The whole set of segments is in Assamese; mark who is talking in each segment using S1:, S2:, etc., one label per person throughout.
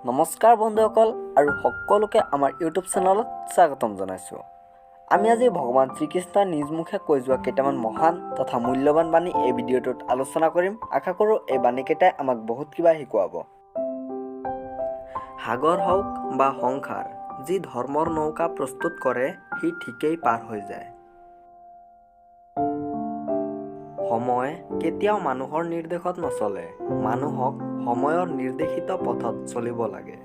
S1: নমস্কাৰ বন্ধুসকল আৰু সকলোকে আমাৰ ইউটিউব চেনেলত স্বাগতম জনাইছোঁ। আমি আজি ভগৱান শ্ৰীকৃষ্ণৰ নিজ মুখে কৈ যোৱা কেইটামান মহান তথা মূল্যৱান বাণী এই ভিডিঅ'টোত আলোচনা কৰিম। আশা কৰোঁ এই বাণীকেইটাই আমাক বহুত কিবা শিকোৱাব। সাগৰ হওক বা সংসাৰ, যি ধৰ্মৰ নৌকা প্ৰস্তুত কৰে সি ঠিকেই পাৰ হৈ যায়। সময় কেতিয়াও মানুহৰ নিৰ্দেশত নচলে, মানুহক সময়ৰ নিৰ্দেশিত পথত চলিব লাগে।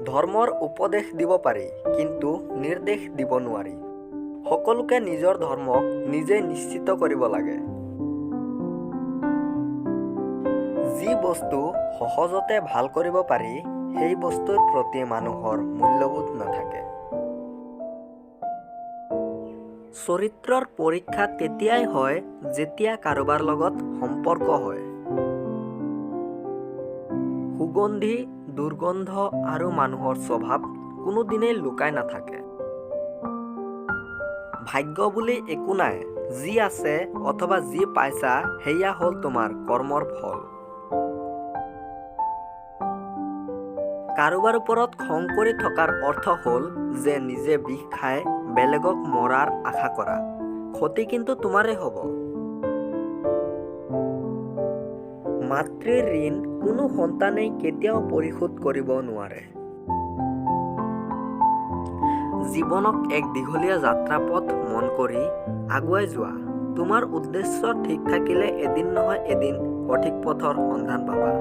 S1: ধৰ্মৰ উপদেশ দিব পাৰি, কিন্তু নিৰ্দেশ দিব নোৱাৰি। সকলোকে নিজৰ ধৰ্মক নিজে নিশ্চিত কৰিব লাগে। যি বস্তু সহজতে ভাল কৰিব পাৰি, সেই বস্তুৰ প্ৰতি মানুহৰ মূল্যবোধ নাথাকে। চৰিত্ৰৰ পৰীক্ষা তেতিয়াই হয় যেতিয়া কাৰোবাৰ লগত সম্পৰ্ক হয়। সুগন্ধি, দুৰ্গন্ধ আৰু মানুহৰ স্বভাৱ কোনোদিনেই লুকাই নাথাকে। ভাগ্য বুলি একো নাই, যি আছে অথবা যি পাইছা সেয়া হ'ল তোমাৰ কৰ্মৰ ফল। কাৰোবাৰ ওপৰত খং কৰি থকাৰ অৰ্থ হ'ল যে নিজে বিষ খাই বেলেগক মৰাৰ আশা কৰা। ক্ষতি কিন্তু তোমাৰে হ'ব। মাতৃৰ ঋণ কোনো সন্তানেই কেতিয়াও পৰিশোধ কৰিব নোৱাৰে। জীৱনক এক দীঘলীয়া যাত্ৰাপথ মন কৰি আগুৱাই যোৱা। তোমাৰ উদ্দেশ্য ঠিক থাকিলে এদিন নহয় এদিন সঠিক পথৰ সন্ধান পাবা।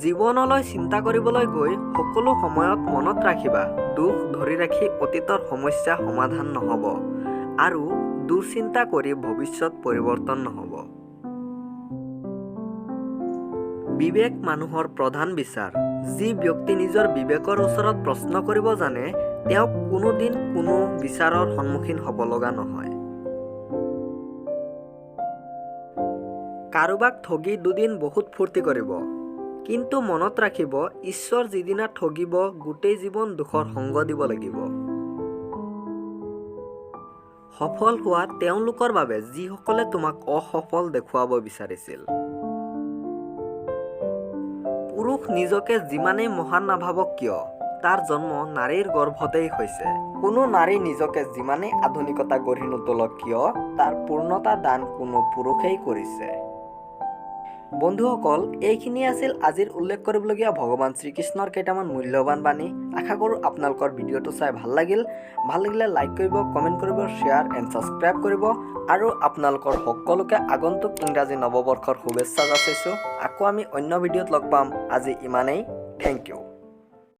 S1: জীৱনলৈ চিন্তা কৰিবলৈ গৈ সকলো সময়ত মনত ৰাখিবা, দুখ ধৰি ৰাখি অতীতৰ সমস্যা সমাধান নহ'ব আৰু দুশ্চিন্তা কৰি ভৱিষ্যত পৰিৱৰ্তন নহ'ব। বিবেক মানুহৰ প্ৰধান বিচাৰ। যি ব্যক্তি নিজৰ বিবেকৰ ওচৰত প্ৰশ্ন কৰিব জানে, তেওঁক কোনোদিন কোনো বিচাৰৰ সন্মুখীন হ'ব লগা নহয়। কাৰোবাক ঠগি দুদিন বহুত ফূৰ্তি কৰিব, কিন্তু মনত ৰাখিব, ঈশ্বৰ যিদিনা ঠগিব গোটেই জীৱন দুখৰ সংগ দিব লাগিব। সফল হোৱা তেওঁলোকৰ বাবে যিসকলে তোমাক অসফল দেখুৱাব বিচাৰিছিল। পুৰুষ নিজকে যিমানেই মহান নাভাবক কিয়, তাৰ জন্ম নাৰীৰ গৰ্ভতেই হৈছে। কোনো নাৰী নিজকে যিমানেই আধুনিকতা গঢ়ি নতুলক কিয়, তাৰ পূৰ্ণতা দান কোনো পুৰুষেই কৰিছে। বন্ধুসকল, এইখিনি আছিল আজিৰ উল্লেখ কৰিবলগীয়া ভগৱান শ্ৰীকৃষ্ণৰ কেইটামান মূল্যৱান বাণী। আশা কৰোঁ আপোনালোকৰ ভিডিঅ'টো চাই ভাল লাগিলে লাইক কৰিব, কমেণ্ট কৰিব, শ্বেয়াৰ এণ্ড ছাবস্ক্ৰাইব কৰিব আৰু আপোনালোকৰ সকলোকে আগন্তুক ইংৰাজী নৱবৰ্ষৰ শুভেচ্ছা যাচিছোঁ। আকৌ আমি অন্য ভিডিঅ'ত লগ পাম। আজি ইমানেই। Thank U.